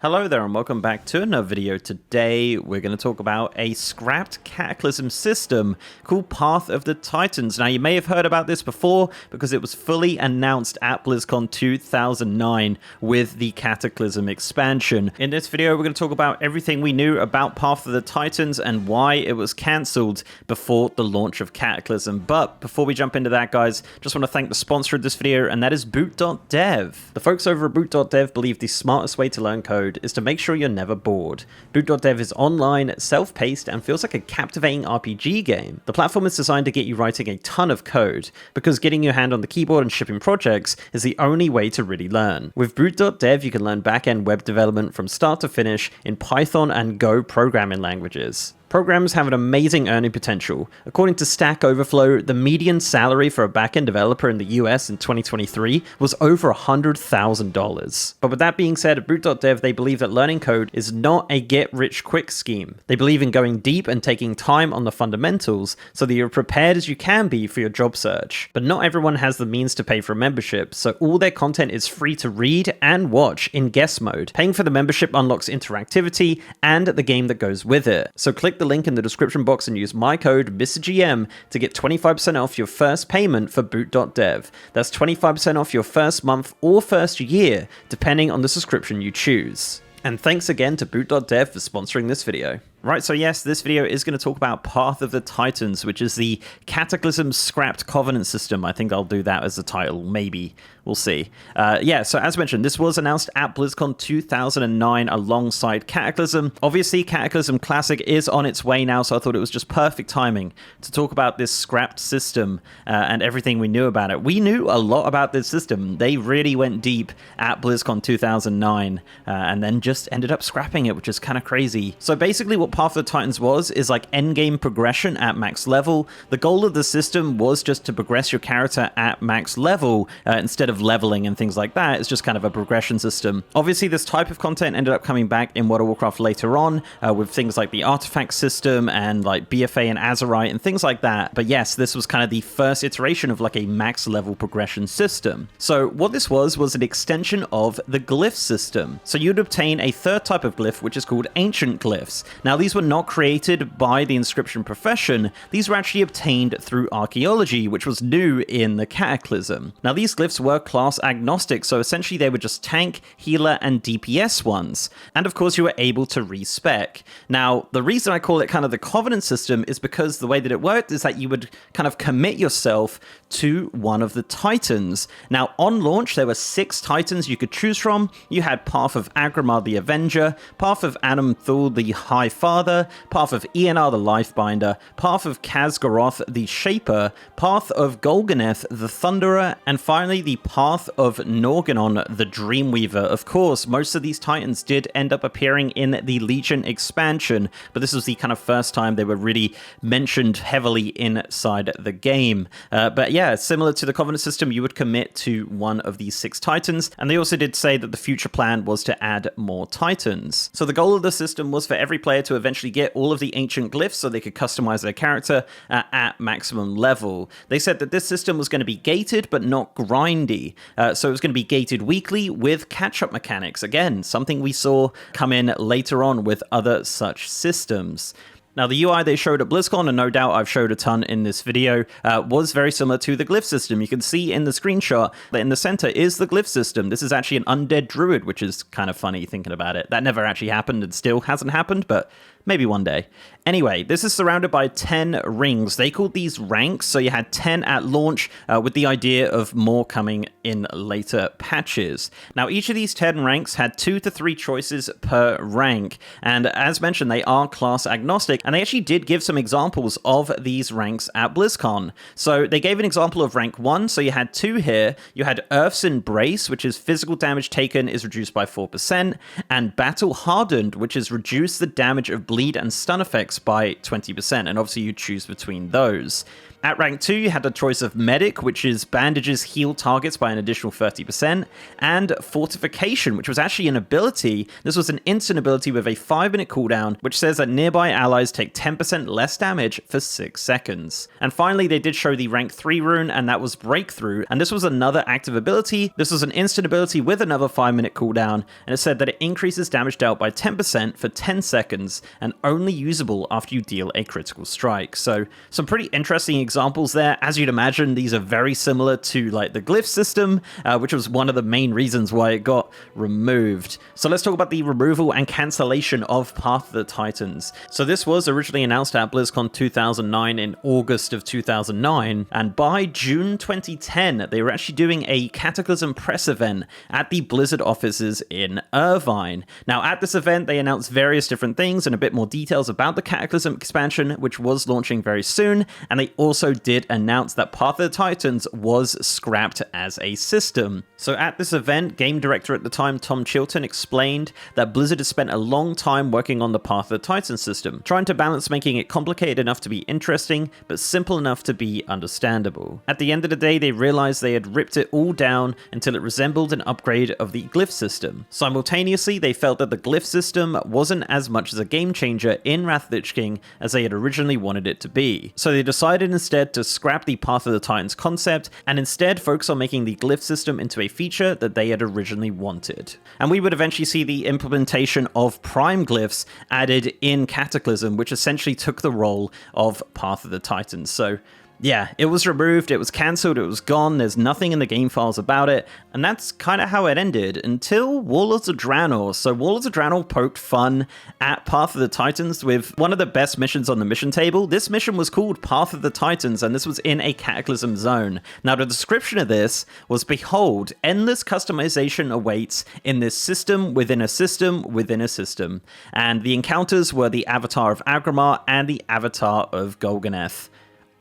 Hello there and welcome back to another video. Today we're going to talk about a scrapped Cataclysm system called Path of the Titans. Now you may have heard about this before because it was fully announced at BlizzCon 2009 with the Cataclysm expansion. In this video we're going to talk about everything we knew about Path of the Titans and why it was cancelled before the launch of Cataclysm. But before we jump into that, guys, just want to thank the sponsor of this video, and that is Boot.dev. The folks over at Boot.dev believe the smartest way to learn code is to make sure you're never bored. Boot.dev is online, self-paced, and feels like a captivating RPG game. The platform is designed to get you writing a ton of code, because getting your hand on the keyboard and shipping projects is the only way to really learn. With Boot.dev, you can learn back-end web development from start to finish in Python and Go programming languages. Programs have an amazing earning potential. According to Stack Overflow, the median salary for a backend developer in the US in 2023 was over $100,000. But with that being said, at Boot.dev, they believe that learning code is not a get-rich-quick scheme. They believe in going deep and taking time on the fundamentals so that you're prepared as you can be for your job search. But not everyone has the means to pay for a membership, so all their content is free to read and watch in guest mode. Paying for the membership unlocks interactivity and the game that goes with it. So click the link in the description box and use my code MrGM to get 25% off your first payment for Boot.dev. That's 25% off your first month or first year, depending on the subscription you choose. And thanks again to Boot.dev for sponsoring this video. Right, so yes, this video is going to talk about Path of the Titans, which is the Cataclysm scrapped Covenant system. I think I'll do that as the title, maybe. We'll see. Yeah, so as mentioned, this was announced at BlizzCon 2009 alongside Cataclysm. Obviously, Cataclysm Classic is on its way now, so I thought it was just perfect timing to talk about this scrapped system and everything we knew about it. We knew a lot about this system. They really went deep at BlizzCon 2009 and then just ended up scrapping it, which is kind of crazy. So basically what Path of the Titans is like endgame progression at max level. The goal of the system was just to progress your character at max level instead of leveling and things like that. It's just kind of a progression system. Obviously, this type of content ended up coming back in World of Warcraft later on with things like the artifact system and like BFA and Azerite and things like that. But yes, this was kind of the first iteration of like a max level progression system. So what this was an extension of the glyph system. So you'd obtain a third type of glyph, which is called ancient glyphs. Now, these were not created by the inscription profession. These were actually obtained through archaeology, which was new in the Cataclysm. Now, these glyphs were class agnostic, so essentially they were just tank, healer, and DPS ones. And of course, you were able to respec. Now, the reason I call it kind of the Covenant system is because the way that it worked is that you would kind of commit yourself to one of the Titans. Now, on launch, there were 6 Titans you could choose from. You had Path of Agramar the Avenger, Path of Anamthul the High Father, Path of Eonar the Lifebinder, Path of Khaz'goroth the Shaper, Path of Golganeth the Thunderer, and finally the Path of Norganon the Dreamweaver. Of course, most of these Titans did end up appearing in the Legion expansion, but this was the kind of first time they were really mentioned heavily inside the game. But yeah, similar to the Covenant system, you would commit to one of these 6 Titans, and they also did say that the future plan was to add more Titans. So the goal of the system was for every player to eventually get all of the ancient glyphs so they could customize their character at maximum level. They said that this system was going to be gated but not grindy. So it was going to be gated weekly with catch-up mechanics. Again, something we saw come in later on with other such systems. Now, the UI they showed at BlizzCon, and no doubt I've showed a ton in this video, was very similar to the glyph system. You can see in the screenshot that in the center is the glyph system. This is actually an undead druid, which is kind of funny thinking about it. That never actually happened and still hasn't happened, but maybe one day. Anyway, this is surrounded by 10 rings. They called these ranks, so you had 10 at launch with the idea of more coming in later patches. Now, each of these 10 ranks had 2 to 3 choices per rank, and as mentioned, they are class agnostic, and they actually did give some examples of these ranks at BlizzCon. So they gave an example of rank 1, so you had 2 here. You had Earth's Embrace, which is physical damage taken is reduced by 4%, and Battle Hardened, which is reduce the damage of bleed and stun effects by 20%, and obviously you choose between those. At rank 2, you had the choice of Medic, which is bandages heal targets by an additional 30%, and Fortification, which was actually an ability. This was an instant ability with a 5-minute cooldown, which says that nearby allies take 10% less damage for 6 seconds. And finally, they did show the rank 3 rune, and that was Breakthrough, and this was another active ability. This was an instant ability with another 5-minute cooldown, and it said that it increases damage dealt by 10% for 10 seconds, and only usable after you deal a critical strike. So some pretty interesting examples there. As you'd imagine, these are very similar to like the glyph system, which was one of the main reasons why it got removed. So let's talk about the removal and cancellation of Path of the Titans. So this was originally announced at BlizzCon 2009 in August of 2009, and by June 2010, they were actually doing a Cataclysm press event at the Blizzard offices in Irvine. Now, at this event, they announced various different things and a bit more details about the Cataclysm expansion, which was launching very soon, and they also did announce that Path of the Titans was scrapped as a system. So at this event, game director at the time, Tom Chilton, explained that Blizzard has spent a long time working on the Path of the Titans system, trying to balance making it complicated enough to be interesting, but simple enough to be understandable. At the end of the day, they realized they had ripped it all down until it resembled an upgrade of the glyph system. Simultaneously, they felt that the glyph system wasn't as much as a game changer in Wrath of the Lich King as they had originally wanted it to be. So they decided instead to scrap the Path of the Titans concept and instead focus on making the glyph system into a feature that they had originally wanted. And we would eventually see the implementation of prime glyphs added in Cataclysm, which essentially took the role of Path of the Titans. So yeah, it was removed, it was cancelled, it was gone, there's nothing in the game files about it, and that's kind of how it ended, until Warlords of Draenor. So Warlords of Draenor poked fun at Path of the Titans with one of the best missions on the mission table. This mission was called Path of the Titans, and this was in a Cataclysm zone. Now, the description of this was, behold, endless customization awaits in this system within a system within a system. And the encounters were the Avatar of Agramar and the Avatar of Golganeth.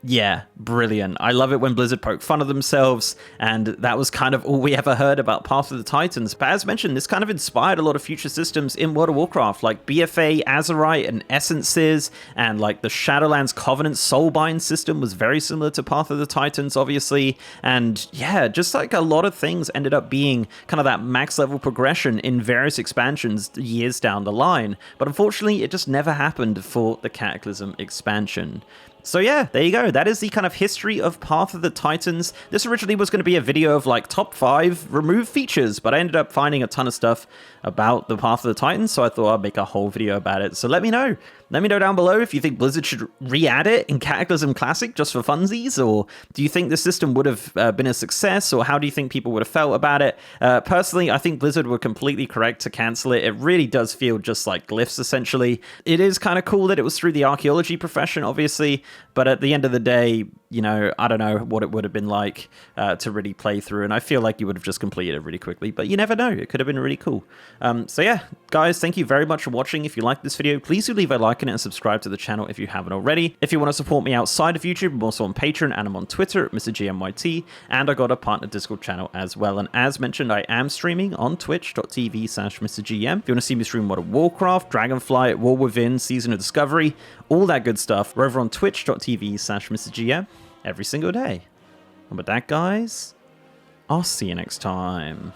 Yeah, brilliant. I love it when Blizzard poke fun of themselves, and that was kind of all we ever heard about Path of the Titans. But as mentioned, this kind of inspired a lot of future systems in World of Warcraft, like BFA, Azerite, and Essences, and like the Shadowlands Covenant Soulbind system was very similar to Path of the Titans, obviously. And yeah, just like a lot of things ended up being kind of that max level progression in various expansions years down the line. But unfortunately, it just never happened for the Cataclysm expansion. So yeah, there you go. That is the kind of history of Path of the Titans. This originally was going to be a video of like top 5 removed features, but I ended up finding a ton of stuff about the Path of the Titans, so I thought I'd make a whole video about it. So let me know. Let me know down below if you think Blizzard should re-add it in Cataclysm Classic just for funsies, or do you think the system would have been a success, or how do you think people would have felt about it? Personally, I think Blizzard were completely correct to cancel it. It really does feel just like glyphs, essentially. It is kind of cool that it was through the archaeology profession, obviously, but at the end of the day, you know, I don't know what it would have been like to really play through, and I feel like you would have just completed it really quickly, but you never know. It could have been really cool. So yeah, guys, thank you very much for watching. If you liked this video, please do leave a like on it and subscribe to the channel if you haven't already. If you want to support me outside of YouTube, I'm also on Patreon and I'm on Twitter at MrGMYT, and I got a partner Discord channel as well. And as mentioned, I am streaming on twitch.tv/MrGM. If you want to see me stream World of Warcraft, Dragonflight, War Within, Season of Discovery, all that good stuff, we're over on twitch.tv/MrGM every single day. And with that, guys, I'll see you next time.